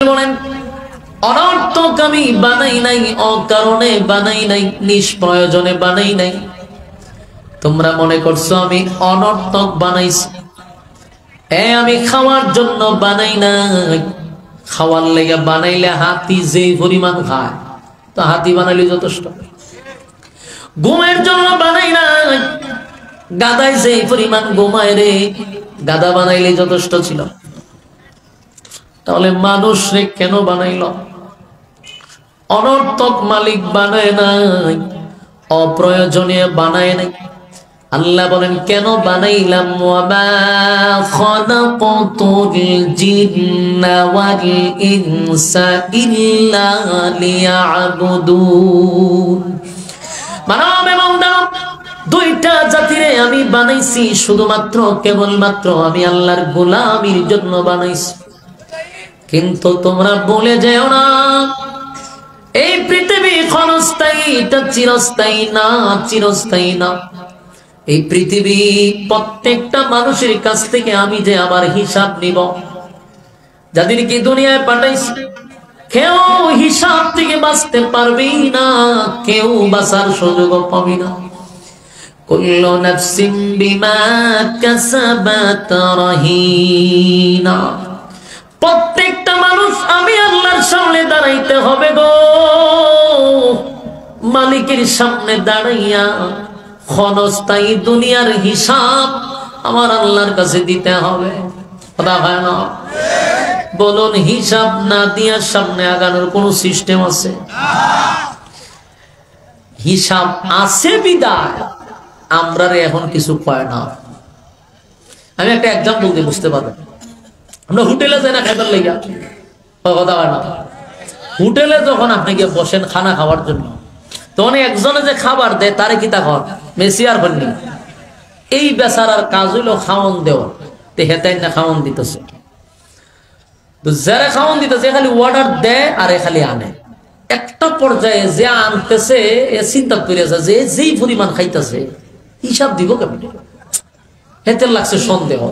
বলেন অনর্থক আমি বানাই নাই, অকারণে বানাই নাই, নিষ্প্রয়োজনে বানাই নাই। তোমরা মনে করছো আমি অনর্থক বানাইছি। আমি খাওয়ার জন্য বানাই নাই। খাওয়ার লেগে বানাইলে হাতি যে পরিমাণ খায়, তো হাতি বানাইলে যথেষ্ট। ঘুমের জন্য বানাই নাই। গাদায় যে পরিমাণ ঘুমায় রে, গাদা বানাইলে যথেষ্ট ছিল। তাহলে মানুষ রে কেন বানাইল? অনর্থক মালিক বানায় নাই, অপ্রয়োজনীয় বানায় নাই। আল্লাহ বলেন কেন বানাইলাম? ওয়ামা খালাকাতুল জিন্না ওয়াল ইনসা ইল্লা লিয়াবুদুন। মানব এবং দানব দুইটা জাতিরে আমি বানাইছি শুধুমাত্র কেবলমাত্র আমি আল্লাহর গোলামির জন্য বানাইছি। কিন্তু তোমরা বলে যেও না এই পৃথিবী ক্ষণস্থায়ী, এটা চিরস্থায়ী না, চিরস্থায়ী না। এই পৃথিবী প্রত্যেকটা মানুষের কাছ থেকে আমি যে আমার হিসাব নিব। যাদেরকে দুনিয়ায় পাঠাইছি কেউ হিসাব থেকে বাঁচতে পারবেই না, কেউ বাঁচার সুযোগ পাবি না। কুল্লু নাফসিন বিমা কাসাবাত রাহিনা। প্রত্যেকটা মানুষ আমি আল্লাহর সামনে দাঁড়াইতে হবে গো। মালিকের সামনে দাঁড়াইয়া ক্ষণস্থায়ী দুনিয়ার হিসাব আমার আল্লাহর কাছে দিতে হবে। কথা হয় না? বলুন, হিসাব না দিয়া সামনে আগানোর কোন সিস্টেম আছে? হিসাব আছে বিদায় আমরা এখন কিছু পায় না। আমি একটা এক্সাম্পল দিয়ে বুঝতে পারবেন। আমরা হোটেলে যাই না খাইবার লেগে, কথা হয় না? হোটেলে যখন আপনি গিয়ে বসেন খানা খাওয়ার জন্য, তখন একজনে যে খাবার দেয় তারে কি তা খাওয়ান মেসিয়ার হননি। এই বেচারার কাজ হইল খাওয়ান দেওয়া, হেতাই না খাওয়ান দিতেছে। তো যারা খাওয়ান দিতেছে খালি অর্ডার দেয় আর খালি আনে। একটা পর্যায়ে যে আনতেছে এ চিন্তা করিয়াছে যে যেই পরিমাণ খাইতেছে হিসাব দিব কেমন, হেতে লাগছে সন্দেহ।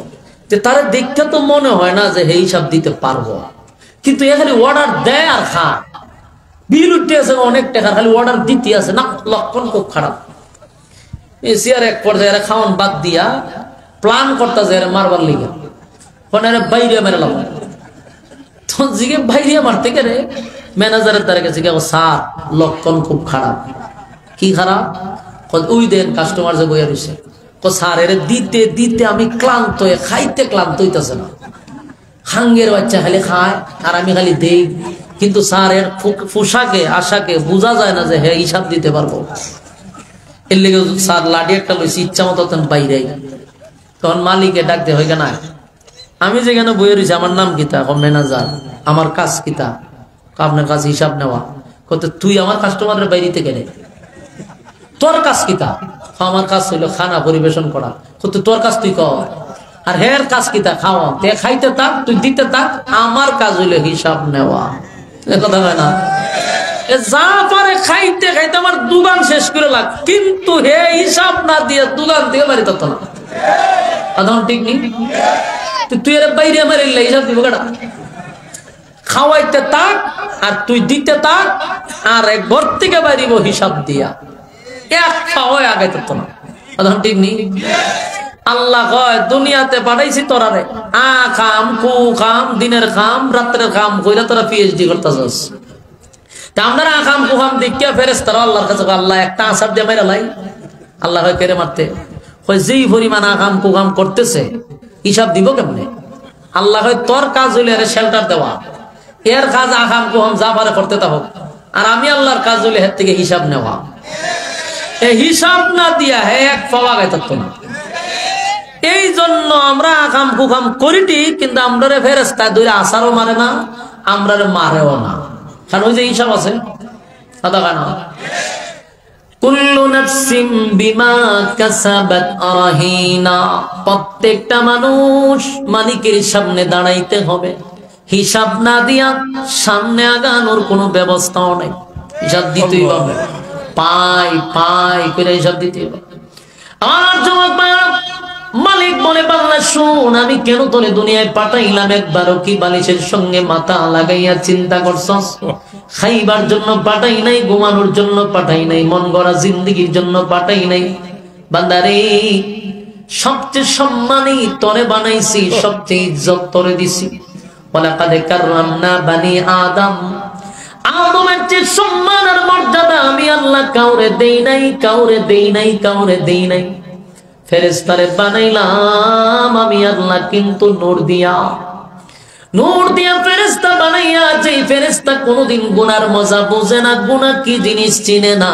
তারা দেখতে তো মনে হয় না যে হে হিসাব দিতে পারবো, কিন্তু এ খালি অর্ডার দেয় আর খায়। বিল উঠতে আছে অনেক টাকা, খালি অর্ডার দিতে আছে না, লক্ষণ খুব খারাপ। এসিয়ার এক পর্যায়ে খাওয়ান বাদ দিয়া প্ল্যান করতেছে মারবার লিগে, বাইরে মেরে লাভ। তখন জিগে বাইরে মারতে গেলে ম্যানেজারের দ্বারা গেছে স্যার লক্ষণ খুব খারাপ। কি খারাপ? ওই দেন কাস্টমার যে বইয়া রয়েছে, স্যার এর দিতে দিতে আমি ক্লান্ত হয়ে খাইতে ক্লান্ত হইতেছে না। হাঙ্গের বাচ্চা খালি খায় আর আমি খালি দেই, কিন্তু স্যার এর পোশাকে আশাকে বোঝা যায় না যে হ্যাঁ হিসাব দিতে পারবো। এর লেগে স্যার লাঠি একটা লইছি ইচ্ছা মতো বাইরে। তখন মালিকে ডাক দিয়ে হয়ে না, আমি যেখানে বইয়ে রয়েছি আমার নাম কিতা? ম্যানেজার। আমার কাজ কিতা? আপনার কাছে হিসাব নেওয়া। কত তুই আমার কাস্টমারের বাইরেতে গেলে তোর কাজ কিতা? আমার কাজ হইলো খানা পরিবেশন করা। কত তোর কাজ তুই কর। আর হের কাজ কিতা? খাওয়া। তে খাইতে থাক, তুই দিতে থাক, আমার কাজ হইলো হিসাব নেওয়া। কথা হয় না? যা পারে খাইতে খাইতে আমার দোকান শেষ করে লাগ, কিন্তু হে হিসাব না দিয়ে দোকান থেকে বাড়ি তত না। আদম ঠিক নেই। তুই এর বাইরে আমার হিসাব দিব কেটা? খাওয়াইতে থাক আর তুই দিতে থাক, আর এক ঘর থেকে বাড়িব হিসাব দিয়া। এক খাওয়াই আগে তত না। আদম ঠিক নেই। আল্লাহ কয় দুনিয়াতে পাঠাইছি তোরারে খাম কু খাম, দিনের খাম রাত্রের খাম কইরা তোরা পিএইচডি করতেছস। তা আমরা খাম কু খাম দেখিয়া ফেরেশতারা আল্লাহর কাছে আল্লাহ একটা আসার দিয়ে মাইরা লাই। আল্লাহ হয় কেড়ে মারতে হয় যেই পরিমাণ আকাম কুকাম করতেছে হিসাব দিব কেমনে? আল্লাহ হয় তোর কাজ হইলে এর শেল্টার দেওয়া, এর কাজ আকাম কুকাম যা পারে করতে তা হোক, আর আমি আল্লাহর কাজ হইলে এর থেকে হিসাব নেওয়া। এই হিসাব না দিয়া হে এক পাওয়া গায় থাকতো না। এই জন্য আমরা আকাম কুকাম করিটি, কিন্তু আমরা ফেরেশতা ধরে আসারও মারে না, আমরা মারেও না, কারণ ওই যে হিসাব আছে। কথা কেন? কুল্লু নাফসিন বিমা কাসাবাত রাহিনা। প্রত্যেকটা মানুষ মালিকের সামনে দাঁড়াইতে হবে। হিসাব না দিয়া সামনে আগানোর কোনো ব্যবস্থাও নেই। হিসাব দিতেই হবে, পাই পাই করে হিসাব দিতেই হবে। আমার যুবক ভাইরা মালিক বলে বান্দা শুন, আমি কেন তোরে দুনিয়ায় পাঠাইলাম একবারও কি বালিশের সঙ্গে মাথা লাগাইয়া চিন্তা করছস? খাইবার জন্য পাঠাই নাই, ঘুমানোর জন্য পাঠাই নাই, মন গড়া জিন্দেগির জন্য পাঠাই নাই। বান্দারে সবচেয়ে সম্মানী তোরে বানাইছি, সবচেয়ে ইজ্জত তোরে দিছি। ওয়ালাকাদ কাররামনা বানি আদম, আদমের যে সম্মান আর মর্যাদা আমি আল্লাহ কাউরে দেই নাই, কাউরে দেই নাই, কাউরে দেই নাই। ফেরেশতারে বানাইলাম আমি আল্লাহ কিন্তু নূর দিয়া, নূর দিয়া ফেরেশতা বানাইয়া। যে ফেরেশতা কোনোদিন গুনার মজা বোঝে না, গুনাহ কি জিনিস চিনে না,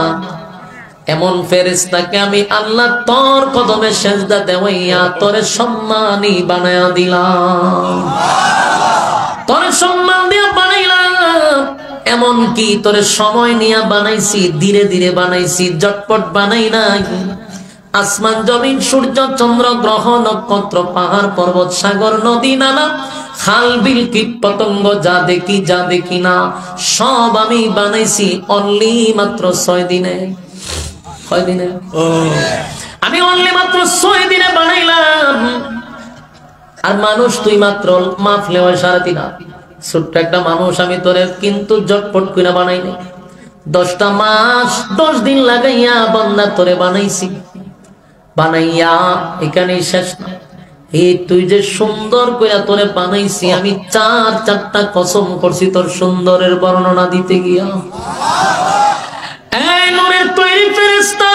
এমন ফেরেশতাকে আমি আল্লাহ তোর কদমে সেজদা দেওয়াইয়া তোরে সম্মানী বানায়া দিলাম, তোরে সম্মান দিয়া বানাইলাম। এমন কি তোরে সময় নিয়ে বানাইছি, ধীরে ধীরে বানাইছি, জটপট বানাই নাই। আসমান জমিন সূর্য চন্দ্র গ্রহ নক্ষত্র পাহাড় পর্বত সাগর নদী নালা খাল বিল কীট পতঙ্গ যা দেখি না সব আমি বানাইছি অনলি মাত্র 6 দিনে। 6 দিনে আমি অনলি মাত্র 6 দিনে বানাইলাম। আর মানুষ তুই মাত্র মাফলে হয় 3.5 হাত। ছোট্ট একটা মানুষ আমি তোরে কিন্তু জটপট করে বানাই নাই। 10টা মাস 10 দিন লাগাইয়া বান্দা তোরে বানাইছি। বানাইয়া এখানেই শেষ না, এই তুই যে সুন্দর করে তোরে বানাইছি, আমি 4টা কসম করছি তোর সুন্দরের বর্ণনা দিতে গিয়া। এই নূরের তৈরি ফেরেশতা,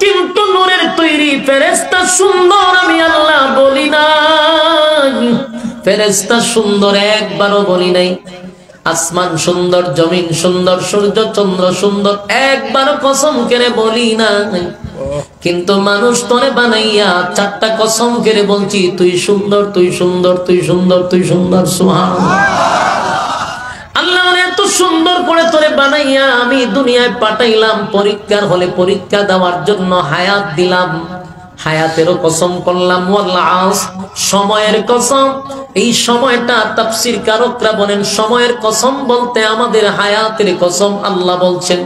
কিন্তু নূরের তৈরি ফেরেশতা সুন্দর আমি আল্লাহ বলি নাই, ফেরেশতা সুন্দর একবারও বলি নাই। আসমান সুন্দর, জমিন সুন্দর, সূর্য চন্দ্র সুন্দর, একবারও কসম করে বলি নাই। কিন্তু মানুষ তোরে বানাইয়া 4টা কসম করে বলছি, তুই সুন্দর, তুই সুন্দর, তুই সুন্দর, তুই সুন্দর। সুবহানাল্লাহ। আল্লাহ এত সুন্দর করে তোরে বানাইয়া আমি দুনিয়ায় পাঠাইলাম পরীক্ষার হলে পরীক্ষা দেওয়ার জন্য, হায়াত দিলাম, হায়াতেরও কসম করলাম, ওয়াল আসর সময়ের কসম। এই সময়টা তাফসীর কারকরা বলেন সময়ের কসম বলতে আমাদের হায়াতের কসম আল্লাহ বলছেন।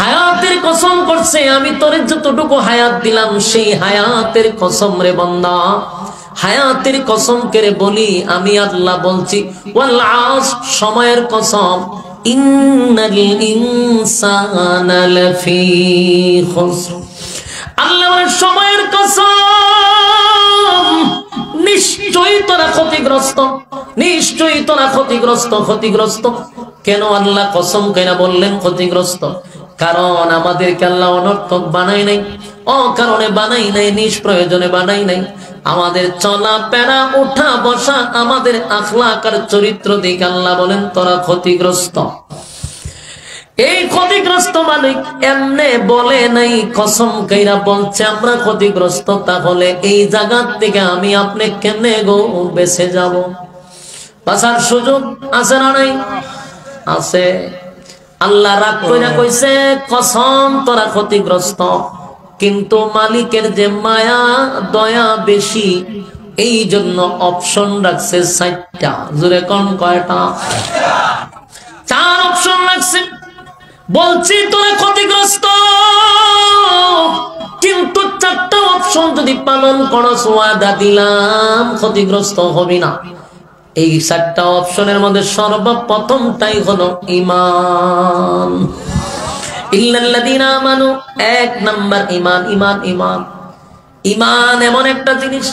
হায়াতের কসম করছে, আমি তোরে যতটুকু হায়াত দিলাম সেই হায়াতের কসম রে বান্দা, হায়াতের কসম করে বলি আমি আল্লাহ বলছি ওয়াল আসর সময়ের কসম। ইন্নাল ইনসানা লাফি খুসর, আল্লাহ সময়ের কসম, নিশ্চয়ই তোরা ক্ষতিগ্রস্ত, নিশ্চয়ই তোরা ক্ষতিগ্রস্ত। ক্ষতিগ্রস্ত কেন আল্লাহ কসম কেনা বললেন ক্ষতিগ্রস্ত? কারণ আমাদেরকে আল্লাহ অনর্থক বানাই নাই, অকারণে বানাই নাই, নিষ্প্রয়োজনে বানাই নাই। আমাদের চলা ফেরা ওঠা বসা, আমাদের আখলাক আর চরিত্র দিকে আল্লাহ বলেন তোরা ক্ষতিগ্রস্ত। এই ক্ষতিগ্রস্ত মালিক এমনে বলে নাই, কসম কইরা বলছে আমরা ক্ষতিগ্রস্ত। তাহলে এই জায়গা থেকে আমি আপনি কেমনে গো বেঁচে যাব? বাঁচার সুযোগ আছে না নাই? আছে। আল্লাহ রাগ কইরা কইছে কসম তোরা ক্ষতিগ্রস্ত, কিন্তু মালিকের যে মায়া দয়া বেশি, এই জন্য অপশন রাখছে 4টা। জোরে কোন কয়টা? 4 অপশন রাখছে। বলছি তোরা ক্ষতিগ্রস্ত, কিন্তু 4টা অপশন যদি পালন করস ওয়াদা দিলাম ক্ষতিগ্রস্ত হবি না। এই 4টা অপশনের মধ্যে সর্বপ্রথমটাই হলো ঈমান। ইল্লাল্লাযীনা আমানু, 1 নাম্বার ঈমান। ঈমান ঈমান ঈমান এমন একটা জিনিস,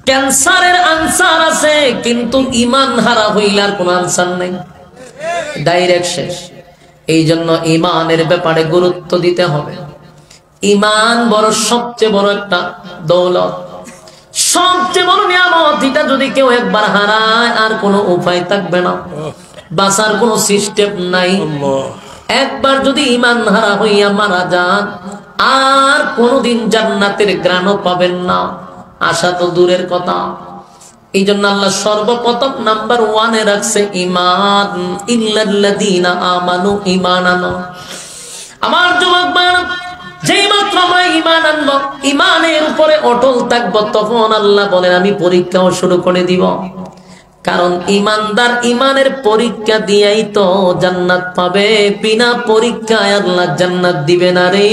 ক্যান্সারের আনসার আছে কিন্তু ঈমান হারা হইলে আর কোনো আনসার নাই, ডাইরেক্ট শেষ। এই জন্য ঈমানের ব্যাপারে গুরুত্ব দিতে হবে। ঈমান বড়, সবচেয়ে বড় একটা দৌলত, সবচেয়ে বড় নিয়ামত। এটা যদি কেউ একবার হারায় আর কোনো উপায় থাকবে না, বাঁচার কোনো সিস্টেম নাই। একবার যদি ঈমান হারা হইয়া মারা যান আর কোনোদিন জান্নাতের ঘ্রাণও পাবেন না, আশা তো দূরের কথা। এই জন্য আল্লাহ সর্বপ্রথম নাম্বার 1-এ রাখছে ঈমান। ইল্লাল্লাযীনা আমানু, ঈমান আনো। আমার যুবক ভাইরা, যেই মাত্র আমরা ঈমান আনবো, ঈমানের উপরে অটল থাকবো, তখন আল্লাহ বলেন আমি পরীক্ষাও শুরু করে দিব। কারণ ঈমানদার ঈমানের পরীক্ষা দিয়েই তো জান্নাত পাবে, বিনা পরীক্ষায় আল্লাহ জান্নাত দিবে না রে।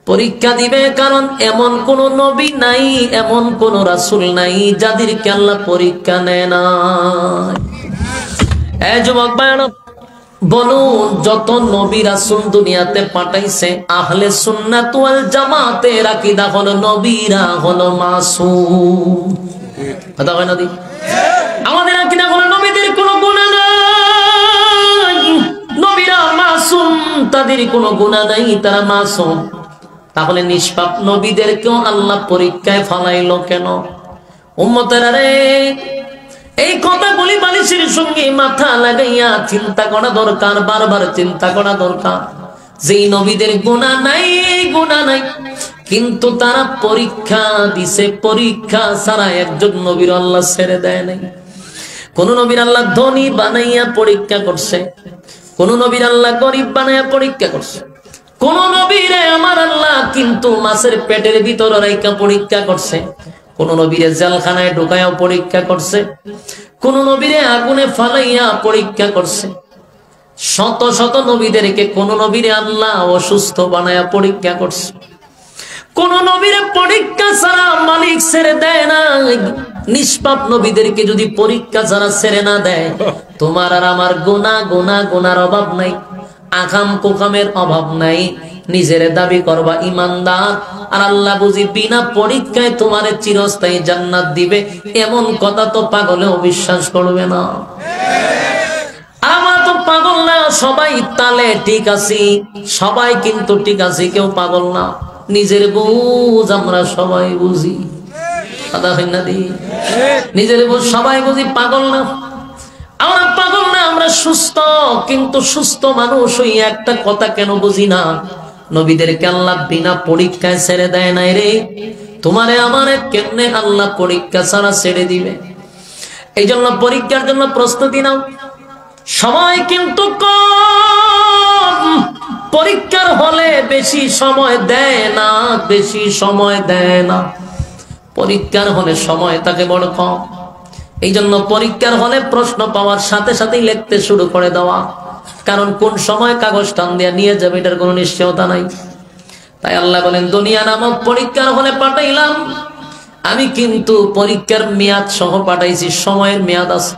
পরীক্ষা দিবে, কারণ এমন কোন নবী নাই, এমন কোন রাসূল নাই যাদেরকে আল্লাহ পরীক্ষা নেয় না। এই যুবক ভাইরা, বলুন যত নবী রাসূল দুনিয়াতে পাঠাইছে, আহলে সুন্নাত ওয়াল জামাতের আকীদা হলো নবীরা হলো মাসুম। কথা হয় না দি? আমাদের আকীদা হলো নবীদের কোনো গুনাহ নাই, নবীরা মাসুম, তাদের কোনো গুনাহ নাই, তারা মাসুম। তাহলে নিষ্পাপ নবীদেরকেও আল্লাহ পরীক্ষায় ফলাইলো কেন? উম্মতেরা রে, এই কথাগুলি বালিশের সঙ্গে মাথা লাগাইয়া চিন্তা করা দরকার, বারবার চিন্তা করা দরকার। যেই নবীদের গুনাহ নাই, গুনাহ নাই, কিন্তু তারা পরীক্ষা দিছে, পরীক্ষা ছাড়া একজন নবীর আল্লাহ ছেড়ে দেয় নাই। কোন নবীর আল্লাহ ধনী বানাইয়া পরীক্ষা করছে, কোন নবীর আল্লাহ গরিব বানাইয়া পরীক্ষা করছে, কোন নবীরে আমার আল্লাহ কিন্তু মাছের পেটের ভিতরে রাইখা পরীক্ষা করছে, কোন নবীরে জেলখানায় ঢুকাইয়া পরীক্ষা করছে, কোন নবীরে আগুনে ফালাইয়া পরীক্ষা করছে। শত শত নবীদেরকে কোন নবীরে আল্লাহ অসুস্থ বানায়া পরীক্ষা করছে। কোন নবীরে পরীক্ষা ছাড়া মালিক ছেড়ে দেয় না। নিষ্পাপ নবীদেরকে যদি পরীক্ষা ছাড়া ছেড়ে না দেয়, তোমার আর আমার গুনার অভাব নাই, আকাম কুকামের অভাব নাই। নিজের দাবি করবা ইমানদার, আর আল্লাহ বুঝি বিনা পরীক্ষায় তোমারে চিরস্থায়ী জান্নাত দিবে, এমন কথা তো পাগলেও বিশ্বাস করবে না। আমরা তো পাগল না, সবাই তালে ঠিক আছি, সবাই কিন্তু ঠিক আছি, কেউ পাগল না। নিজের বুঝ আমরা সবাই বুঝি, কথা হয় না দি? নিজের বুঝ সবাই বুঝি, পাগল না আমরা, পাগল না আমরা, সুস্থ। কিন্তু সুস্থ মানুষ ওই একটা কথা কেন বুঝি না? নবীদেরকে আল্লাহ বিনা পরীক্ষায় ছেড়ে দেয় নাই রে। তোমারে আমারে কেমনে আল্লাহ পরীক্ষা ছাড়া ছেড়ে দিবে? এই জন্য পরীক্ষার জন্য প্রস্তুতি নাও। সময় কিন্তু কম, পরীক্ষার হলে বেশি সময় দেয় না, বেশি সময় দেয় না। পরীক্ষার হলে সময় থাকে বড় কম। এই জন্য পরীক্ষার হলে প্রশ্ন পাওয়ার সাথে সাথেই লিখতে শুরু করে দেওয়া, কারণ কোন সময় কাগজ টান দিয়ে নিয়ে যাবে এটার কোনো নিশ্চয়তা নাই। তাই আল্লাহ বলেন, দুনিয়া নামক পরীক্ষার হলে পাঠাইলাম আমি, কিন্তু পরীক্ষার মেয়াদ সহ পাঠাইছি, সময়ের মেয়াদ আছে।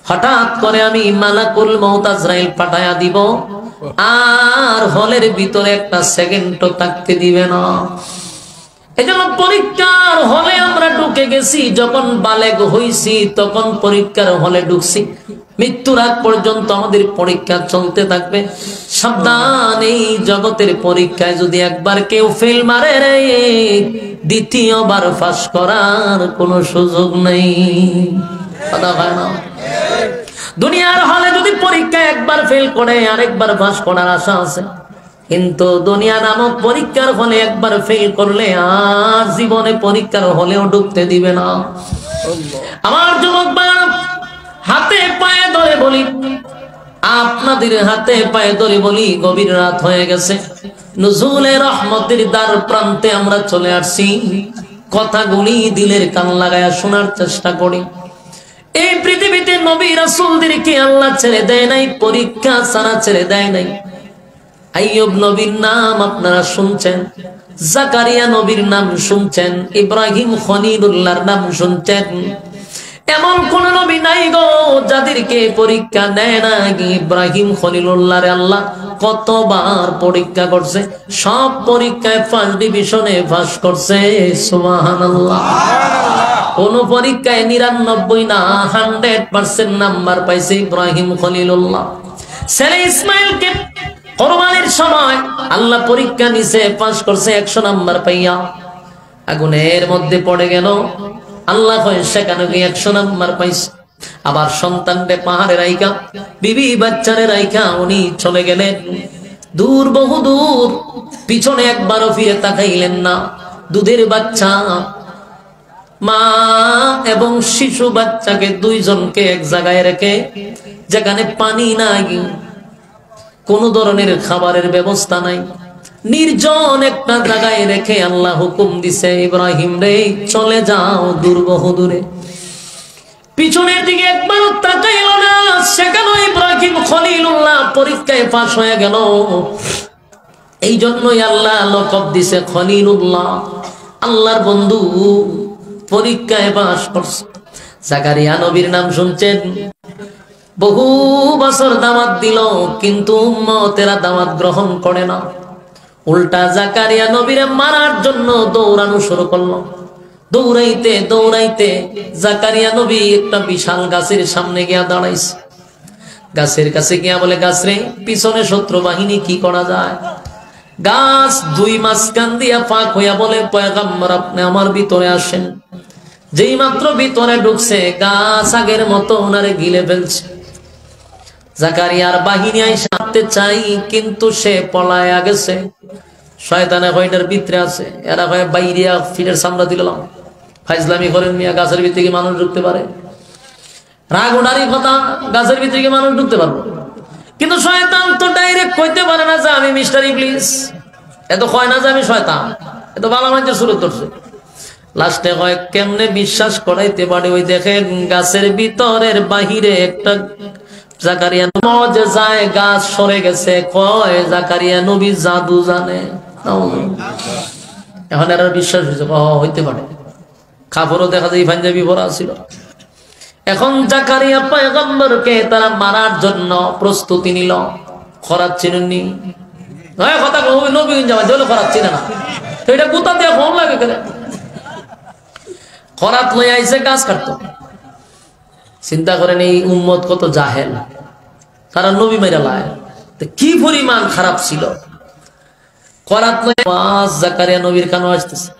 হঠাৎ করে আমি মালাকুল মউত আজরাইল পাঠায়া দিব, আর হলের ভিতরে একটা সেকেন্ডও থাকতে দিবে না। এজন্য পরীক্ষার হলে আমরা ঢুকে গেছি, যখন বালেগ হইছি তখন পরীক্ষার হলে ঢুকছি। মৃত্যুর আগ পর্যন্ত আমাদের পরীক্ষা চলতে থাকবে। সাবধান, এই জগতের পরীক্ষায় যদি একবার কেউ ফেল মারে রে, দ্বিতীয়বার পাস করার কোনো সুযোগ নেই। কথা হয় না? দুনিয়ার হলে যদি পরীক্ষা একবার ফেল করে আরেকবার পাস করার আশা আছে, কিন্তু দুনিয়া নামক পরীক্ষার হলে একবার ফেল করলে আর জীবনে পরীক্ষার হলেও ঢুকতে দিবে না। আমার যুবক ভাইরা, হাতে পায়ে ধরে বলি, আপনাদের হাতে পায়ে ধরে বলি, গভীর রাত হয়ে গেছে, নুজুলে রহমতের দ্বার প্রান্তে আমরা চলে আসছি। কথাগুলি দিলের কান লাগায়া শোনার চেষ্টা করি। এই পৃথিবীতে নবী রাসূলদেরকে আল্লাহ ছেড়ে দেয় নাই, পরীক্ষা ছাড়া ছেড়ে দেয় নাই। আইয়ুব নবীর নাম আপনারা শুনছেন, জাকারিয়া নবীর নাম শুনছেন, ইব্রাহিম খলিলুল্লাহর নাম শুনছেন। এমন কোন নবী নাই গো যাদেরকে পরীক্ষা নেয় না। ইব্রাহিম খলিলুল্লাহর আল্লাহ কতবার পরীক্ষা করছে, সব পরীক্ষায় ফার্স্ট ডিভিশনে পাস করছে। সুবহানাল্লাহ। কোন পরীক্ষায় 99 না 100% নাম্বার পাইছে ইব্রাহিম খলিলুল্লাহ। ছেলে ইসমাইলকে কোরবানির সময় আল্লাহ পরীক্ষা নিছে, পাস করছে 100 নাম্বার পাইয়া। আগুনের মধ্যে পড়ে গেল, আল্লাহ কয় সেখানে 100 নাম্বার পাইছে। আবার সন্তানরে পাহাড়ে রাইখা, বিবি বাচ্চারে রাইখা উনি চলে গেলেন দূর, বহু দূর। পিছনে একবারও ফিরে তাকাইলেন না। দুধের বাচ্চা, মা এবং শিশু বাচ্চাকে দুইজনকে এক জায়গায় রেখে, যেখানে পানি নাই, কোন ধরনের খাবারের ব্যবস্থা নাই, নির্জন একটা জায়গায় রেখে আল্লাহ হুকুম দিছে, ইব্রাহিম রে চলে যাও দূর, বহু দূরে। পিছনের দিকে একবারও তাকাইল না। সেখানে ইব্রাহিম খলিলুল্লাহ পরীক্ষায় পাশ হয়ে গেল। এই জন্যই আল্লাহ লকব দিছে খলিলুল্লাহ, আল্লাহর বন্ধু। পরীক্ষায় পাস করছে। জাকারিয়া নবীর নাম শুনছেন, বহু বছর দাওয়াত দিল, কিন্তু উম্মতেরা দাওয়াত গ্রহণ করে না। উল্টা জাকারিয়া নবীরে মারার জন্য দৌড়ানো শুরু করলো। দৌড়াইতে দৌড়াইতে জাকারিয়া নবী একটা বিশাল গাছের সামনে গিয়া দাঁড়াইছে। গাছের কাছে গিয়া বলে, গাছ রে, পিছনে শত্রু বাহিনী, কি করা যায়? গাছ দুই মাঝখান দিয়া ফাঁক হইয়া বলে, পয়গম্বর আপনি আমার ভিতরে আসেন। যেই মাত্র ভিতরে ঢুকছে, গাছ আগের মতো ওনারে গিলে ফেলছে। জাকারিয়ার বাহিনী আইসা মারতে চাই, কিন্তু সে পলায়া গেছে। শয়তানে কয়টার ভিতরে আছে, এরা কয় বাইরিয়া ফিটের সামরা দিলাম। ফাইজলামি করেন মিয়া, গাছের ভিতরে কি মানুষ ঢুকতে পারে? রাগ ওনারই কথা, গাছের ভিতরে কি মানুষ ঢুকতে পারবো? কিন্তু শয়তান তো ডাইরেক্ট কইতে পারে না যে আমি মিস্টার ইবলিস। এত কয় না যে আমি শয়তান, এত ভালো মানুষের সুরত ধরছে। লাস্টে কয় কেমনে বিশ্বাস করাইতে পারে? ওই দেখেন গাছের ভিতরের বাহিরে একটা জাকারিয়া মজে যায়, গাছ সরে গেছে। কয় জাকারিয়া নবী জাদু জানে। এখন এরা বিশ্বাস হয়েছে, হইতে পারে। কাপড়ও দেখা যায় পাঞ্জাবি পরা ছিল। এখন জাকারিয়া পয়গম্বরকে তারা মারার জন্য প্রস্তুতি নিল। খরাত চিনেননি? কথা নবী যাওয়া জলে খরাত চিনে না, তো এটা গুতা দিয়ে ফোন লাগে কেন? খরাত লয়ে আইসে গাছ কাটতো। চিন্তা করেন এই উম্মত কত জাহেল, তারা নবী মেরা লায়, কি পরিমাণ খারাপ ছিল। করাত জাকারিয়া নবীর কানে আসতেছে।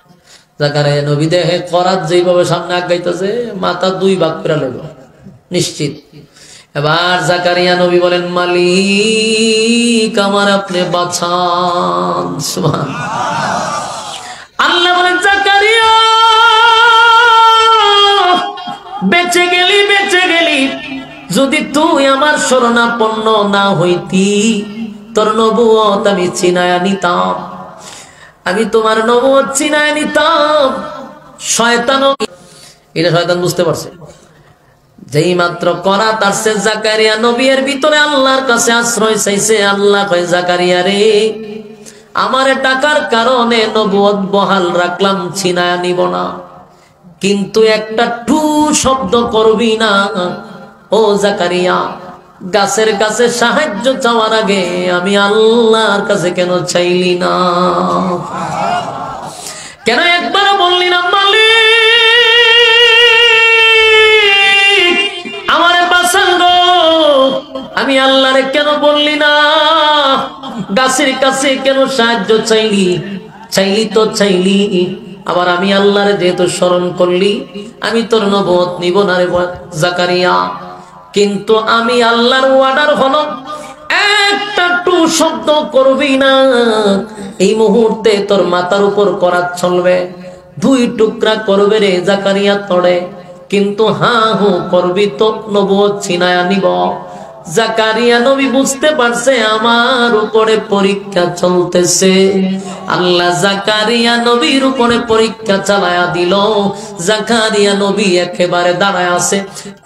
জাকারিয়া নবী দেখে করাত যেইভাবে সামনে আগাইতেছে, মাথা দুই ভাগ করে লইব নিশ্চিত। এবার জাকারিয়া নবী বলেন, মালিক আমার আপনি বাঁচান। আল্লাহ বলেন, জাকারিয়া বেঁচে গেলি, বেঁচে গেলি। যদি তুই আমার শরণাপন্ন না হইতি, তোর নবুয়ত আমি চিনায়া নিতাম, আমি তোমার নবুয়ত চিনায়া নিতাম। শয়তান, এটা শয়তান বুঝতে পারছে। যেই মাত্র করাত আসছে, জাকারিয়া নবীর ভিতরে আল্লাহর কাছে আশ্রয় চাইছে। আল্লাহ কয়, জাকারিয়া রে, আমারে টাকার কারণে নবুয়ত বহাল রাখলাম, চিনায়া নিব না, কিন্তু একটা টু শব্দ করবি না। ও জাকারিয়া, গাছের কাছে সাহায্য চাওয়ার আগে আমি আল্লাহর কাছে কেন চাইলি না? কেন একবারও বললি না, মালিক আমারে বাঁচান গো? আমি আল্লাহরে কেন বললি না? গাছের কাছে কেন সাহায্য চাইলি? চাইলি তো চাইলি, আবার আমি আল্লাহরে যেহেতু স্মরণ করলি, আমি তোর নবুয়ত নিব না রে জাকারিয়া। কিন্তু আমি আল্লাহর ওয়ার্ডার হলো, একটা টু শব্দ করবি না। এই মুহূর্তে তোর মাথার উপর করাত চলবে, দুই টুকরা করবে রে জাকারিয়া তড়ে, কিন্তু হা হু করবি তো নবুয়ত ছিনায়া নিব। জাকারিয়া নবী বুঝতে পারছে আমার উপরে পরীক্ষা চলতেছে। আল্লাহ জাকারিয়া নবীর উপরে পরীক্ষা চালায়া দিল। জাকারিয়া নবী একেবারে দাঁড়ায় আছে,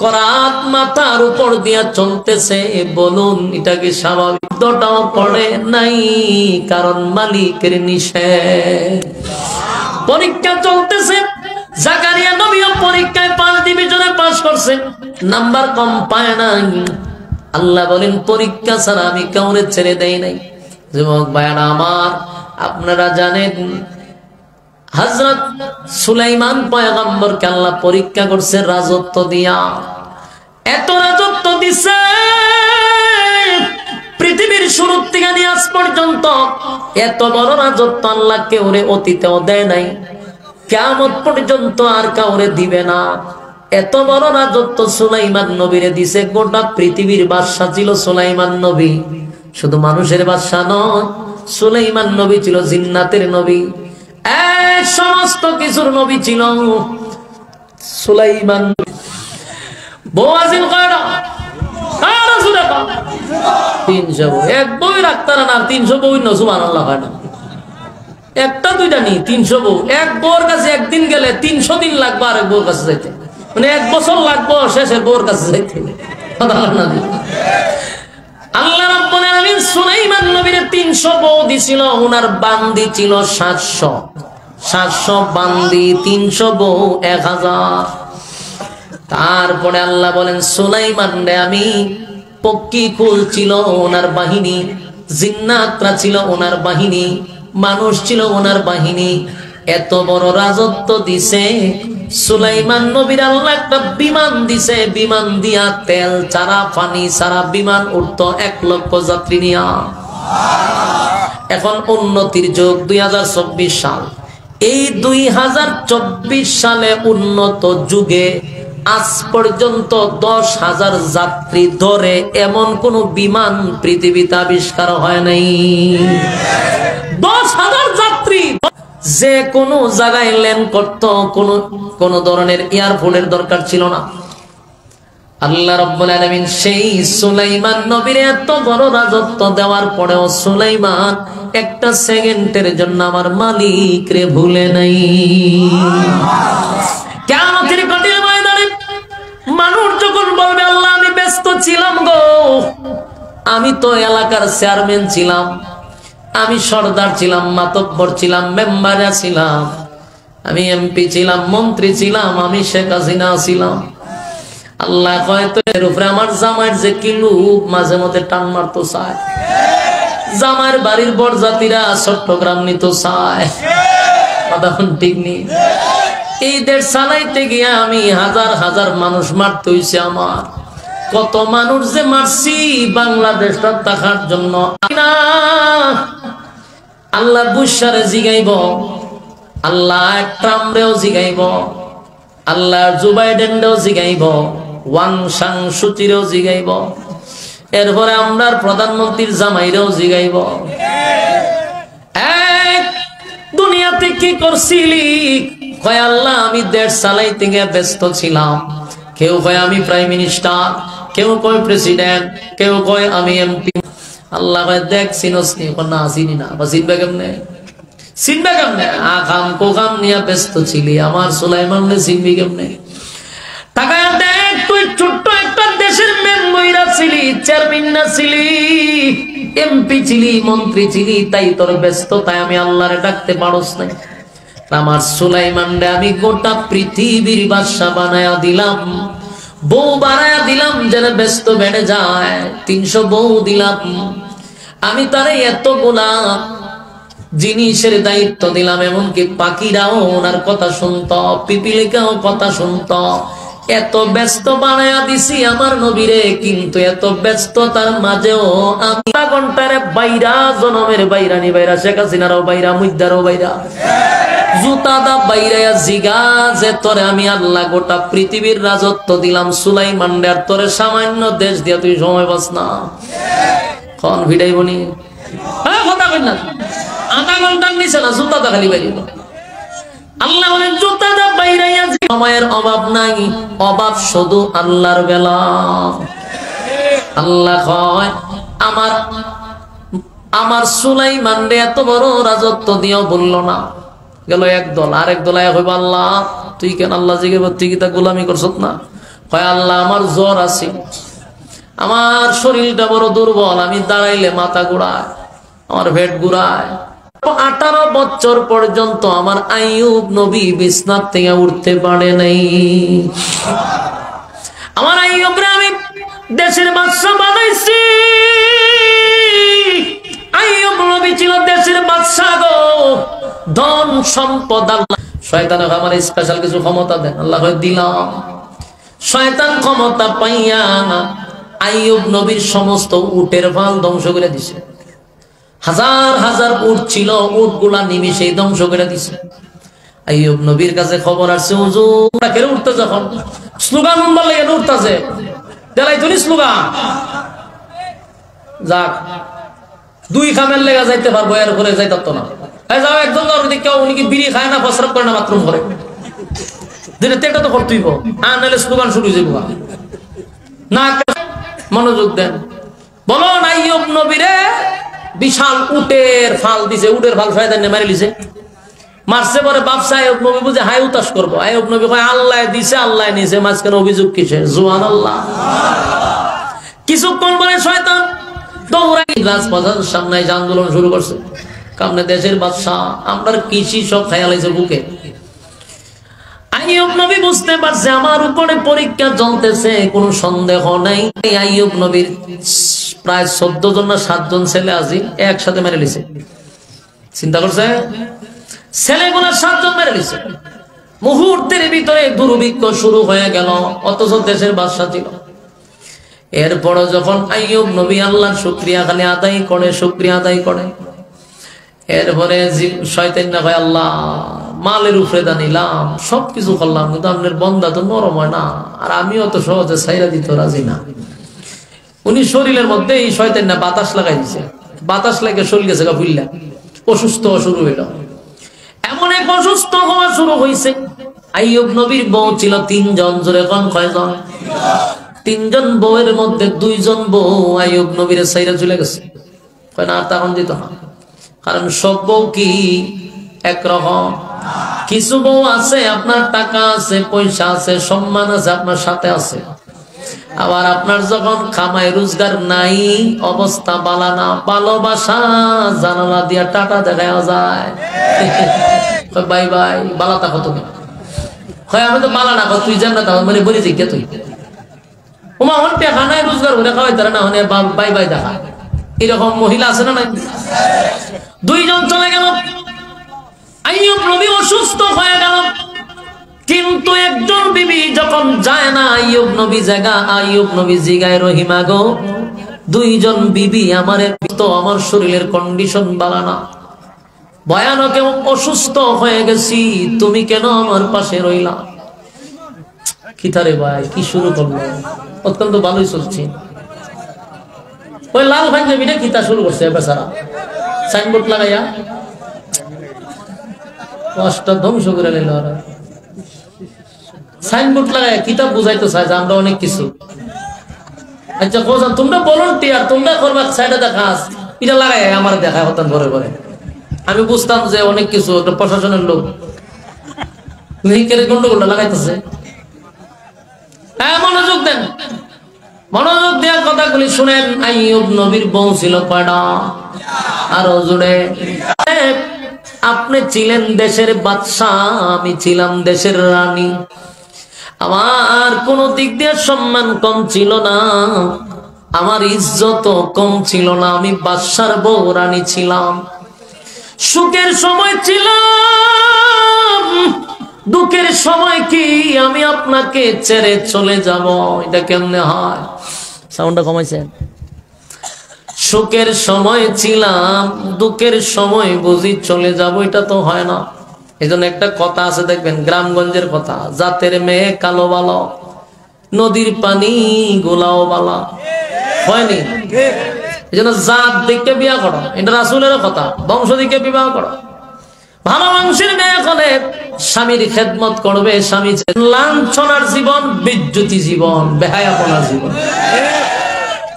করাত মাথার উপর দিয়া চলতেছে। বলুন এটা কি স্বাভাবিক? দটাও পড়ে নাই, কারণ মালিকের নিষেধ। পরীক্ষা চলতেছে, জাকারিয়া নবীও পরীক্ষায় 5 ডিভিশনে পাস করছে, নাম্বার কম পায় নাই। আল্লাহ বলেন, পরীক্ষা ছাড়া আমি কাউরে ছেড়ে দেই নাই। যুবক ভাইরা আমার, আপনারা জানেন হযরত সুলাইমান পয়গম্বরকে আল্লাহ পরীক্ষা করছে রাজত্ব দিয়া। এত রাজত্ব দিছে, পৃথিবীর শুরু থেকে নিয়ে আজ পর্যন্ত এত বড় রাজত্ব আল্লাহ কেউরে অতীতেও দেয় নাই, কিয়ামত পর্যন্ত আর কাউরে দিবে না। এত বড় রাজত্ব সুলাইমান নবীরে দিছে। গোটা পৃথিবীর বাদশা ছিল সুলাইমান নবী, শুধু মানুষের বাদশা নয়। সুলাইমান নবী ছিল জিন্নাতের নবী, সমস্ত কিছুর নবী ছিল সুলাইমান। এক বই রাখতারা না, 300 বই ন, সুবহানাল্লাহ হয় না। একটা দুইটা নি, 300 বউ। এক বউর কাছে একদিন গেলে 300 দিন লাগবে আরেক বউর কাছে যাইতে, মানে 1 বছর লাগবো শেষের বউর কাছে যাইতে। আল্লাহ রাব্বুল আলামিন সুলাইমান নবীর 300 বউ দিছিল, ওনার বান্দি ছিল 700 বান্দি, 300 বউ 1000। তারপরে আল্লাহ বলেন সুলাইমান রে আমি পক্ষী কুল ছিল ওনার বাহিনী, জিন্নাতরা ছিল ওনার বাহিনী, মানুষ ছিল ওনার বাহিনী, এত বড় রাজত্ব দিছে সুলাইমান নবীর আল্লাহ একটা বিমান দিছে, বিমান দিয়া তেল ছাড়া পানি ছাড়া বিমান উঠতো 1 লক্ষ যাত্রী নিয়া। এখন উন্নতির যুগ 2024 সাল, এই 2024 সালে উন্নত যুগে আজ পর্যন্ত 10,000 যাত্রী ধরে এমন কোন বিমান পৃথিবীতে আবিষ্কার হয় নাই। 10,000 যাত্রী যে কোনো জায়গায় ল্যান্ড করতো, কোন ধরনের এয়ারপোর্টের দরকার ছিল না। আল্লাহ রাব্বুল আলামিন সেই সুলাইমান নবীর এত বড় রাজত্ব দেওয়ার পরেও সুলাইমান একটা সেকেন্ডের জন্য আমার মালিক রে ভুলে নাই। কিয়ামতের কঠিন ময়দানে মানুষ যখন বলবে আল্লাহ আমি ব্যস্ত ছিলাম গো, আমি তো এলাকার চেয়ারম্যান ছিলাম, আমি সর্দার ছিলাম, মাতব্বর ছিলাম, মেম্বারে ছিলাম, আমি এমপি ছিলাম, মন্ত্রী ছিলাম, আমি শেখ হাসিনা ছিলাম। আল্লাহ হয়তো এর উপরে আমার জামাইয়ের যে কিলু মাঝে মধ্যে টান মারতো চায়, জামাইয়ের বাড়ির বরযাত্রীরা চট্টগ্রাম নিত চায়, কথা ঠিক নেই। এই দেশ চালাইতে গিয়ে আমি হাজার হাজার মানুষ মারতে হইছে আমার, কত মানুষ যে মারছি বাংলাদেশটা থাকার জন্য। আল্লাহ বুশারে জিগাইব, আল্লাহ ট্রাম্পরেও জিগাইব, আল্লাহ জো বাইডেনরেও জিগাইব, ওয়াং সাং সুচিরেও জিগাইব, এরপরে আমরার প্রধানমন্ত্রীর জামাইরেও জিগাইব দুনিয়াতে কি করছিলি? কয় আল্লাহ আমি দেশ চালাইতে গিয়ে ব্যস্ত ছিলাম। কেউ কয় আমি প্রাইম মিনিস্টার, কেউ কয় প্রেসিডেন্ট, কেউ কয় আমি এমপি। আল্লাহ কয় দেখ চিনস নি? না চিনি না। বা চিনবে কেমনে? চিনবে কেমনে? আকাম কোকাম নিয়ে ব্যস্ত ছিলি, আমার সুলাইমান চিনবি কেমনে? তাকায় দেখ তুই ছোট্ট একটা দেশের মেম্বার ছিলি, চেয়ারম্যান না ছিলি, এমপি ছিলি, মন্ত্রী ছিলি, তাই তোর ব্যস্ততায় আমি আল্লাহরে ডাকতে পারস না। আমার সুলাইমান রে আমি গোটা পৃথিবীর বাদশা বানায়া দিলাম, বউ বানায়া দিলাম যেন ব্যস্ত বেড়ে যায়, 300 বউ দিলাম। আমি তারে এতগুলা জিনিসের দায়িত্ব দিলাম, এমনকি পাখিরাও ওনার কথা শুনত, পিপিলিকাও কথা শুনত। এত ব্যস্ত বানায়া দিছি আমার নবীরে, কিন্তু এত ব্যস্ততার মাঝেও আমি ঘন্টারে বাইরা, জনমের বাইরা নি বাইরা, শেখ হাসিনারও বাইরা, মুদ্দারও বাইরা, জুতাদা বাইরায়া জিগা যে তোরে আমি আল্লাহ গোটা পৃথিবীর রাজত্ব দিলাম সুলাইমান রে, আর তোরে সামান্য দেশ দিয়া তুই সময় পাস না। কোন ভিড়াইবনি কথা কই না, আধা ঘন্টার নিচে না, জুতাদা খালি বাইরিল। আল্লাহ বলেন জুতাদা বাইরাইয়া, সময়ের অভাব নাই, অভাব শুধু আল্লাহর বেলা। আল্লাহ কয় আমার সুলাইমান রে এত বড় রাজত্ব দিও বললো না। গেল একদল, আরেক দল হইব আল্লাহ তুই কেন? আল্লাহ জিজ্ঞেস তুই কি তা গোলামি করছত না? কয় আল্লাহ আমার জ্বর আছে, আমার শরীরটা বড় দুর্বল, আমি দাঁড়াইলে মাথা ঘুরায়, আমার পেট ঘুরায়। 18 বছর পর্যন্ত আমার আইয়ুব নবী বিছনার থেকে উঠতে পারে নাই। আমার আইয়ুব রে আমি দেশের বাদশা বানাইছি। আইয়ুব নবী ছিল দেশের বাদশা গো, ধন সম্পদ আল্লাহ। শয়তান আমার স্পেশাল কিছু ক্ষমতা দেন, আল্লাহ দিলাম। শয়তান ক্ষমতা পাইয়া আইয়ুব নবীর সমস্ত উটের ভাল ধ্বংস করে দিছে। হাজার হাজার উট ছিল, উট গুলা নিমিষেই ধ্বংস করে দিছে। আইয়ুব নবীর কাছে খবর আসছে, হুজুর কেন উঠতে, যখন স্লোগান উঠবার লাগে উঠতেছে, দেলাই তুমি স্লোগান যাক 2 খামের লেগা যাইতে পারবো, এর করে যাইতো না। যাও একজন কেউ উনি কি বিড়ি খায় না, প্রস্রাব করে না, বাথরুম করে, এটা তো করতেই নাহলে স্লোগান শুরু হয়ে যাবো না। মনোযোগ দেন, বলো আইয়ুব নবীরে বিশাল উটের ফাল দিছে, উটের ফাল শয়তান মারি লিছে, মারছে পরে বাপসা আইয়ুব নবী বুঝে হাই উতাস করবো। আইয়ুব নবী কয় আল্লাহ দিছে, আল্লাহ নিছে, মাঝখানে অভিযোগ কিসের? সুবহানাল্লাহ। কিছুক্ষণ পরে শয়তান দৌড়াই রাজপ্রধান সামনে আন্দোলন শুরু করছে। কামনে দেশের বাদশা, আমরা কৃষি সব খেয়ালাইছে বুকে। আইয়ুব নবী বুঝতে পারছে আমার উপরে পরীক্ষা চলতেছে, কোনো সন্দেহ নাই। আইয়ুব নবীর প্রায় 14 জন না 7 জন ছেলে আজি একসাথে মেরে লিছে। চিন্তা করছে, ছেলেগুলো 7 জন মেরে লিছে। মুহূর্তের ভিতরে দুর্ভিক্ষ শুরু হয়ে গেল, অথচ দেশের বাদশা ছিল। এরপরও যখন আইয়ুব নবী আল্লাহর শুকরিয়া খালি আদায় করে, শুকরিয়া আদায় করে, এরপরে শয়তান না ভাই আল্লাহ মালের উপরে দানিলাম, সবকিছু করলাম, কিন্তু আপনার বন্দা তো নরম হয় না, আর আমিও তো সহজে ছাইরা দিতে রাজি না। উনি শরীরের মধ্যে এই শয়তান না বাতাস লাগাই দিছে, বাতাস লাগে শরীর গেছে ফুললা, অসুস্থ হওয়া শুরু হইল। এমন এক অসুস্থ হওয়া শুরু হয়েছে। আইয়ুব নবীর বউ ছিল 3 জন, জোরে কোন কয়জন? 3 জন বউয়ের মধ্যে 2 জন বউ আইয়ুব নবীর ছাইরা চলে গেছে। কয় না তখন দিত না, কারণ সব বউ কি একরকম? কিছু বউ আছে আপনার টাকা আছে, পয়সা আছে, সম্মান আছে, আপনার সাথে আছে। আবার আপনার যখন খামাই রোজগার নাই, অবস্থা বালা না, ভালোবাসা জানালা দিয়া টাটা দেখা যায়। বাই বাই বালা থাকো তুমি, হয় আমি তো বালা না, তুই জান না, মানে বলি জিজ্ঞা তুই ওমা হন টাকা নাই, রোজগার করে খাওয়াই তারা না, হনে বাই বাই দেখা। এরকম মহিলা আছে না নাই? 2 জন চলে গেল। আইয়ুব নবী অসুস্থ হয়ে গেল, কিন্তু একজন বিবি যখন যায় না আইয়ুব নবী জায়গা, আইয়ুব নবী জিগায় রহিমা গো, 2 জন বিবি আমারে তো আমার শরীরের কন্ডিশন ভালো না, ভয়ানক অসুস্থ হয়ে গেছি, তুমি কেন আমার পাশে রইলা? কিতারে ভাই কি শুরু করলো, অত্যন্ত ভালোই চলছে। ওই লাল পাঞ্জাবিটা কিতা শুরু করছে বেচারা, সাইনবোর্ড লাগাইয়া কষ্ট ধ্বংস করে নিল। সাইনবোর্ড লাগাইয়া কিতাব বুঝাইতে চায় যে আমরা অনেক কিছু। আচ্ছা কোথাও তোমরা ভলান্টিয়ার, তোমরা করবা, সাইডে দেখা এটা লাগাই আমার দেখায় হতান ঘরে ঘরে। আমি বুঝতাম যে অনেক কিছু, একটা প্রশাসনের লোক গন্ডগোলটা লাগাইতেছে। হ্যাঁ মনোযোগ দেন, মনোযোগ দেওয়ার কথাগুলি শুনেন। আইয়ুব নবীর বউ ছিল কয়টা? আরো জুড়ে। আপনি ছিলেন দেশের বাদশা, আমি ছিলাম দেশের রানী। আমার কোন দিক দিয়ে সম্মান কম ছিল না, আমার ইজ্জত কম ছিল না। আমি বাদশার বউ, রানী ছিলাম। সুখের সময় ছিলাম, দুঃখের সময় কি আমি আপনাকে ছেড়ে চলে যাব? এটা কেমনে হয়? সাউন্ডটা কমাইছেন। সুখের সময় ছিলাম, দুঃখের সময় বুঝি চলে যাব, এটা তো হয় না। এই জন্য একটা কথা আছে দেখবেন, গ্রামগঞ্জের কথা, জাতের মেয়ে কালো বালা, নদীর পানি গোলাও বালা, হয়নি? এই জন্য জাত দেখে বিয়া করো, এটা রাসূলের কথা, বংশ দেখে বিবাহ করো। ভালো বংশের মেয়ে হলে স্বামীর খেদমত করবে, স্বামী লাঞ্ছনার জীবন, বিদ্যুতি জীবন, বেহায়াপনার জীবন।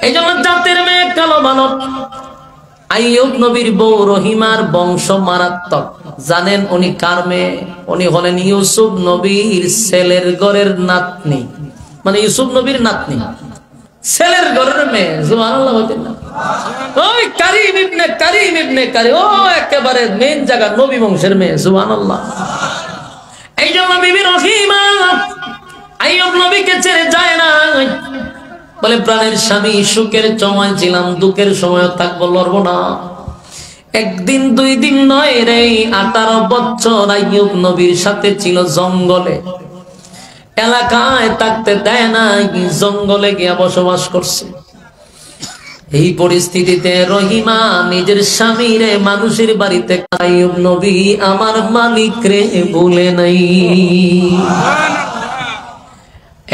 এই জন্য জাতের মেয়ে কালো বালক। আইয়ুব নবীর বউ রহিমার বংশ মারাত্মক। জানেন উনি কার মেয়ে? উনি হলেন ইউসুফ নবীর ছেলের ঘরের নাতনি, মানে ইউসুফ নবীর নাতনি, ছেলের ঘরের মেয়ে। সুবহানাল্লাহ বলেন না? ওই কারিম ইবনে কারিম ইবনে কারিম, ও একেবারে মেন জায়গা, নবী বংশের মেয়ে। সুবহানাল্লাহ। এই জন্য বিবি রহিমা আইয়ুব নবীকে ছেড়ে যায় না, বলে প্রাণের স্বামী, সুখের সময় ছিলাম, দুঃখের সময় থাকবো, লড়বো না। একদিন 2 দিন নয় রে, 18 বছর আইয়ুব নবীর সাথে ছিল জঙ্গলে। এলাকায় থাকতে দেয় না, জঙ্গলে গিয়া বসবাস করছে। এই পরিস্থিতিতে রহিমা নিজের স্বামীরে মানুষের বাড়িতে, আইয়ুব নবী আমার মালিক রে ভুলে নাই।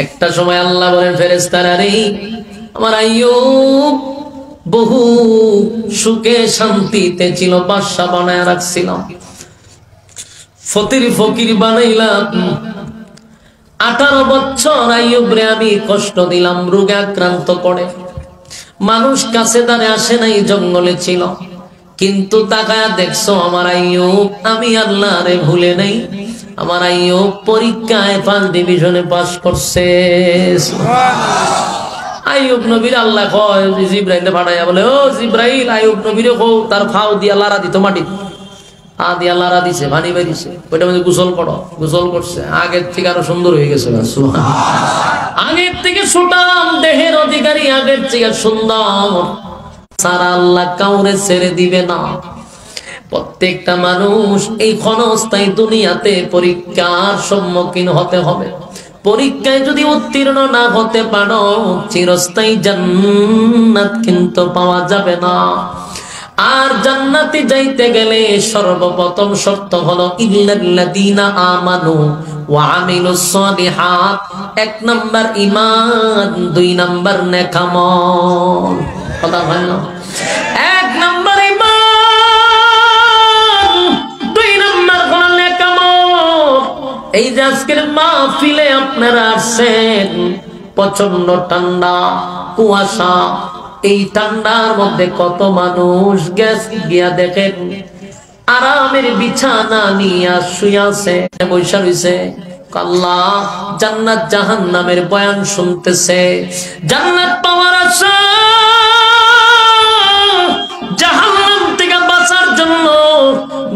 একটা সময় আল্লাহ বলেন ফেরেশতারা, রে আমার আইয়ুব বহু সুখে শান্তিতে ছিল, বাদশা বানায় রাখছিলাম, ফকির বানাইলাম। 18 বছর আইয়ুব রে আমি কষ্ট দিলাম, রোগে আক্রান্ত করে, মানুষ কাছে দাঁড়ে আসে নাই, জঙ্গলে ছিল। কিন্তু তাকায়া দেখছো আমার আইয়ুব, আমি আল্লাহ রে ভুলে নাই। আমার আইয়ুব পরীক্ষায় 1st ডিভিশনে পাস করছে। আইয়ুব নবীর আল্লাহ কয় জিব্রাইল পাঠাইয়া বলে, ও জিব্রাইল আইয়ুব নবীরে কও তার ফাও দিয়া লারা দিত মাটি দিয়া লারা দিছে, পানি বেরিয়েছে, ওইটা মধ্যে গোসল করো। গোসল করছে, আগের থেকে আরো সুন্দর হয়ে গেছে। আগের থেকে সুটাম দেহের অধিকারী, আগের থেকে সুন্দর। সারা আল্লাহ কাউরে ছেড়ে দিবে না। প্রত্যেকটা মানুষ এই ক্ষণস্থায়ী দুনিয়াতে পরীক্ষার সম্মুখীন হতে হবে। পরীক্ষায় যদি উত্তীর্ণ না হতে পারো, চিরস্থায়ী জান্নাত কিন্তু পাওয়া যাবে না। আর জান্নাতে যাইতে গেলে সর্বপ্রথম শর্ত হলো ইল্লাল্লাযীনা আমানু ওয়া আমিলুস সালিহাত। 1 নাম্বার ঈমান, 2 নাম্বার নেক আমল। কথা হয় না? 1 নাম্বার ঈমান, 2 নাম্বার হলো নেক আমল। এই যে আজকের মাহফিলে আপনারা আসছেন, প্রচন্ড ঠান্ডা, কুয়াশা, এই ঠান্ডার মধ্যে কত মানুষ গিয়া দেখেন আরামের বিছানা নিয়ে শুয়ে আছে, বৈশা রইছে, আল্লাহ জান্নাত জাহান্নামের বয়ান শুনতেছে। জান্নাত পাওয়ার আশা, জাহান্নাম থেকে বাঁচার জন্য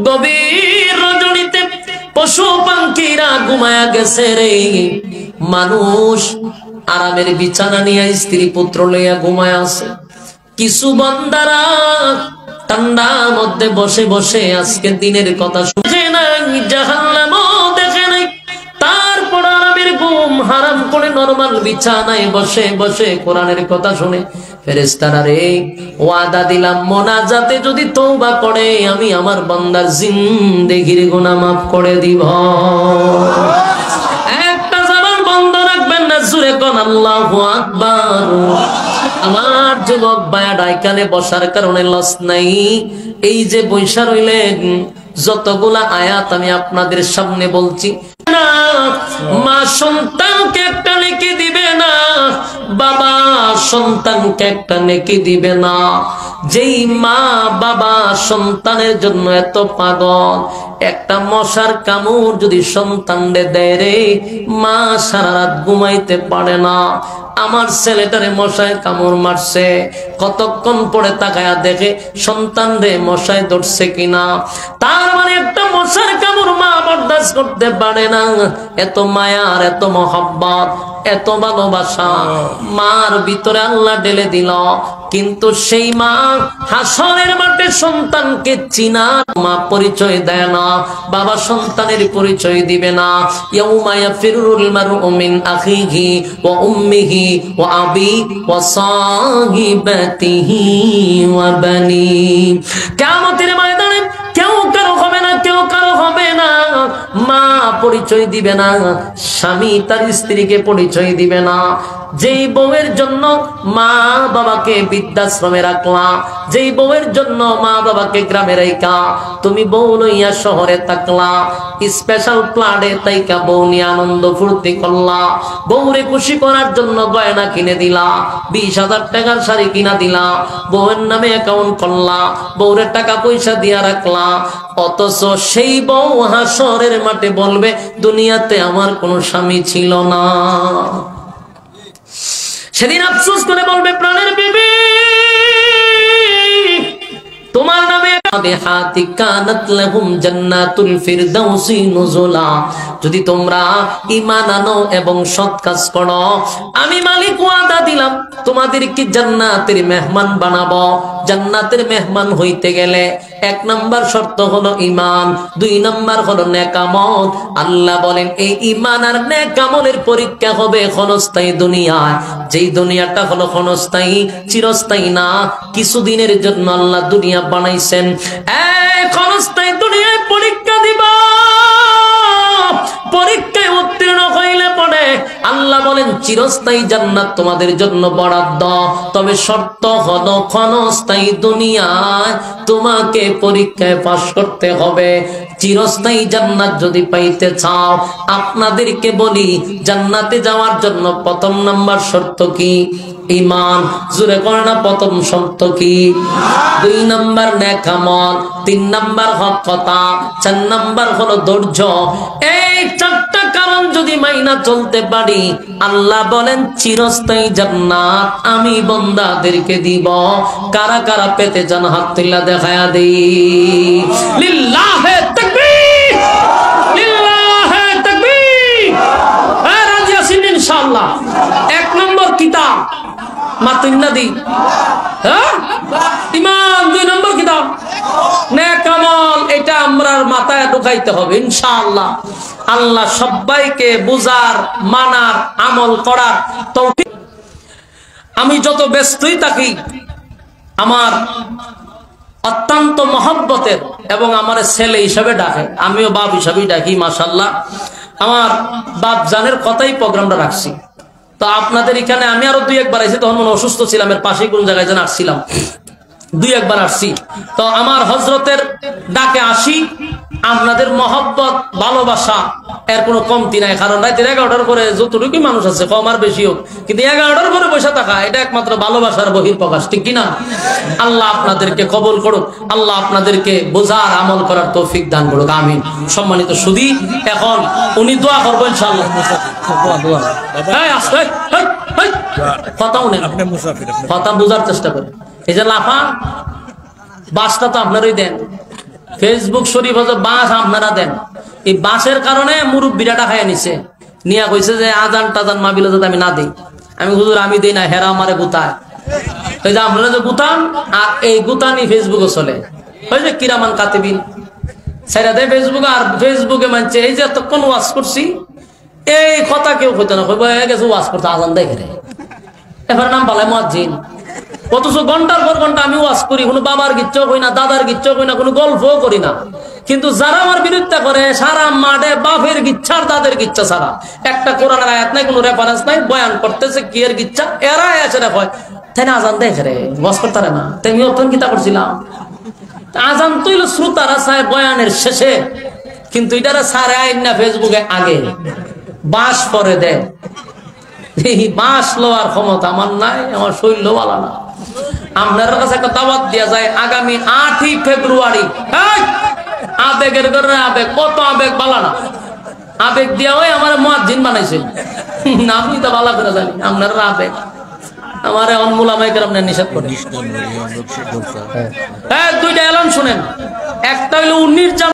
গভীর রজনীতে পশু পাখিরা ঘুমায়া গেছে রে। মানুষ আরামের বিছানা নিয়ে স্ত্রী পুত্র লইয়া ঘুমায় আছে। কিছু বান্দারা ঠান্ডার মধ্যে বসে বসে আজকে দিনের কথা শুনে নাই, জাহান্নামও দেখে নাই, তারপর আরামের ঘুম হারাম করে নরমাল বিছানায় বসে বসে কোরআনের কথা শুনে। ফেরেশতারা রে, ওয়াদা দিলাম মোনাজাতে যদি তওবা করে আমি আমার বান্দার জিন্দেগির গুনাহ মাফ করে দিব। একটা জবান বন্ধ রাখবেন না, জোরে কোন আল্লাহু আকবার। আমার যুবক ভাইয়া ডাইকানে বসার কারণে লস নাই। এই যে বৈশা রইলেন, যতগুলা আয়াত আমি আপনাদের সামনে বলছি না, মা সন্তানকে একটা নেকি দিবে না, বাবা সন্তানকে একটা নেকি দিবে না। যেই মা বাবা সন্তানের জন্য এত পাগল, একটা মশার কামড় যদি সন্তানরে দেয় রে, মা সারা রাত ঘুমাইতে পারে না। আমার ছেলেটারে মশায় কামড় মারছে, কতক্ষণ পরে তাকায়া দেখে সন্তান রে মশায় ধরছে কিনা। তার মানে একটা মশার কামড় মা বরদাস্ত করতে পারে না। এত মায়ার, এত মহব্বত, এত ভালোবাসা মার ভিতরে আল্লাহ ঢেলে দিল। কিন্তু সেই মা হাসরের মাঠে সন্তানকে চিনা মা পরিচয় দেয় না, বাবা সন্তানের পরিচয় দিবে না। ইয়াউমা ইয়াফিরুল মারউ মিন আখিহি ওয়া উম্মিহি ওয়া আবি ওয়া সাহিবাতিহি ওয়া বানি। কিয়ামতের ময়দানে কেউ কারো হবে না, কেউ কারো হবে না। মা পরিচয় দিবে না, স্বামী তার স্ত্রীকে পরিচয় দিবে না। যেই বউয়ের জন্য মা বাবাকে বৃদ্ধাশ্রমে রাখলা, যেই বউয়ের জন্য মা বাবাকে গ্রামে রাইকা তুমি বউ লইয়া শহরে থাকলা, স্পেশাল প্লাডে তাইকা বউ নিয়ে আনন্দ ফুর্তি করলা, বউরে খুশি করার জন্য গয়না কিনে দিলা, 20,000 টাকার শাড়ি কিনা দিলা, বউয়ের নামে অ্যাকাউন্ট করলা, বউরে টাকা পয়সা দিয়া রাখলা। অথচ সেই বউ হাসরের মাঠে বলবে দুনিয়াতে আমার কোনো স্বামী ছিল না। সেদিন আফসোস করে বলবে প্রাণের বিবি তোমার নামে যদি তোমরা ঈমান আনো এবং সৎ কাজ করো, আমি মালিক ওয়াদা দিলাম তোমাদেরকে জান্নাতের মেহমান বানাবো। জান্নাতের মেহমান হইতে গেলে 1 নাম্বার শর্ত হলো ঈমান, 2 নাম্বার হলো নেক আমল। আল্লাহ বলেন এই ঈমান আর নেক আমলের পরীক্ষা হবে ক্ষণস্থায়ী দুনিয়ায়। যেই দুনিয়াটা হলো ক্ষণস্থায়ী, চিরস্থায়ী না। কিছুদিনের জন্য আল্লাহ দুনিয়া বানাইছেন, ক্ষণস্থায়ী দুনিয়ায় পরীক্ষা দিবা। পরীক্ষায় উত্তীর্ণ হইলে পরে আল্লাহ বলেন চিরস্থায়ী জান্নাত তোমাদের জন্য বরাদ্দ। তবে শর্ত হলো ক্ষণস্থায়ী দুনিয়ায় তোমাকে পরীক্ষায় পাস করতে হবে। চিরস্থায়ী জান্নাত যদি পাইতে চাও, আপনাদেরকে বলি জান্নাতে যাওয়ার জন্য 1 নাম্বার শর্ত কি? ঈমান। জোরে করে না, প্রথম শর্ত কি? 2 নাম্বার নেক আমল, 3 নাম্বার হক কথা, 4 নাম্বার হলো ধৈর্য। এই 4টা কারণ যদি মাইনা চলতে পারি, আল্লাহ বলেন চিরস্থায়ী জান্নাত আমি বান্দাদেরকে দিব। কারা কারা পেতে চান হাত তুলে দেখায়া দেই। লিল্লাহে তাকবীর, লিল্লাহে তাকবীর। রাজি আছেন ইনশাআল্লাহ? 1 নম্বর কিতাব মাতিনা দি, হ্যাঁ ঈমান। 2 নম্বর কিতাব নেক আমল। এটা আমরার মাথায় ঢুকাইতে হবে ইনশাআল্লাহ। আল্লাহ সবাইকে বুঝার, মানার, আমল করার তৌফিক। আমি যত ব্যস্তই থাকি, আমার অত্যন্ত মহব্বতের এবং আমার ছেলে হিসাবে ডাকে, আমিও বাপ হিসাবেই ডাকি। মাশাআল্লাহ, আমার বাপ জানের কথাই প্রোগ্রামটা রাখছি। তো আপনাদের এখানে আমি আরো 2-1 বার আইছি, তখন মনে অসুস্থ ছিলাম, এর পাশে কোন জায়গায় যেন আসছিলাম, 2-1 বার আসছি। তো আমার হজরতের ডাকে আসি। আপনাদের মহব্বত, ভালোবাসা এর কোনো কমতি নাই। কারণ রাতের 11টার পরে যতটুকুই মানুষ আছে, কম আর বেশি হোক, কিন্তু 11টার পরে বসে থাকা এটা একমাত্র ভালোবাসার বহিঃপ্রকাশ, ঠিক কিনা? আল্লাহ আপনাদেরকে কবুল করুক, আল্লাহ আপনাদেরকে বোঝার, আমল করার তৌফিক দান করুক, আমিন। সম্মানিত সুধী, এখন উনি দোয়া করবো ইনশাআল্লাহ। কথা বোঝার চেষ্টা করেন। এই যে লাফা বাসটা তো আপনারই দেন, ফেসবুক শরীফ হচ্ছে বাস আপনারা দেন। এই বাসের কারণে মুরব্বীরা খাইয়া নিছে, নিয়া কইছে যে আজান টাজান মাহফিলে যাতে আমি না দিই। আমি হুজুর আমি দিই না, হেরা আমারে গুতায়। এই যে আপনারা যে গুতান, আর এই গুতানি ফেসবুকে চলে, ওই যে কিরামান কাতিবিন সাইরা দেয় ফেসবুকে। আর ফেসবুকে মানছে এই যে এতক্ষণ ওয়াজ করছি, এই কথা কেউ কইতে না, কইব গেছে ওয়াজ করতে, আজান দেখে রে, এবার নাম পালায় মুয়াজ্জিন। অথচ ঘন্টার পর ঘন্টা আমি ওয়াজ করি, কোনো বাবার গিচ্ছ কই না, দাদার গিচ্ছ কই না, কোনো গল্পও করি না। কিন্তু যারা আমার বিরুদ্ধে করে, সারা মাঠে বাপের গিচ্ছার দাদের গিচ্ছা ছাড়া একটা কোরআনের আয়াত নাই, কোনো রেফারেন্স নাই, বয়ান করতেছে কি এর গিচ্ছা, এরা এসে রে কয় তাই না আজান দেখে রে, ওয়াজ করতে না। তাই আমি অতন কিতা করছিলাম, আজান তৈল শ্রোতারা চায় বয়ানের শেষে, কিন্তু এটারা সারে আইন না ফেসবুকে আগে, বাস পরে দেয়। এই বাস লওয়ার ক্ষমতা আমার নাই, আমার শরীর লোয়ালা না। আপনার কাছে একটা দাওয়াত দেওয়া যায়, আগামী 8ই ফেব্রুয়ারি আবেগের করে আবেগ, কত আবেগ বালা না, আবেগ দিয়া ওই আমার মুয়াজ্জিন বানাইছে। আমি তো বালা করে জানি আপনার আবেগ, আমার অনমুলামাইকের আপনার নিষেধ করে। 2টা এলান শুনেন, একটা হইলো 19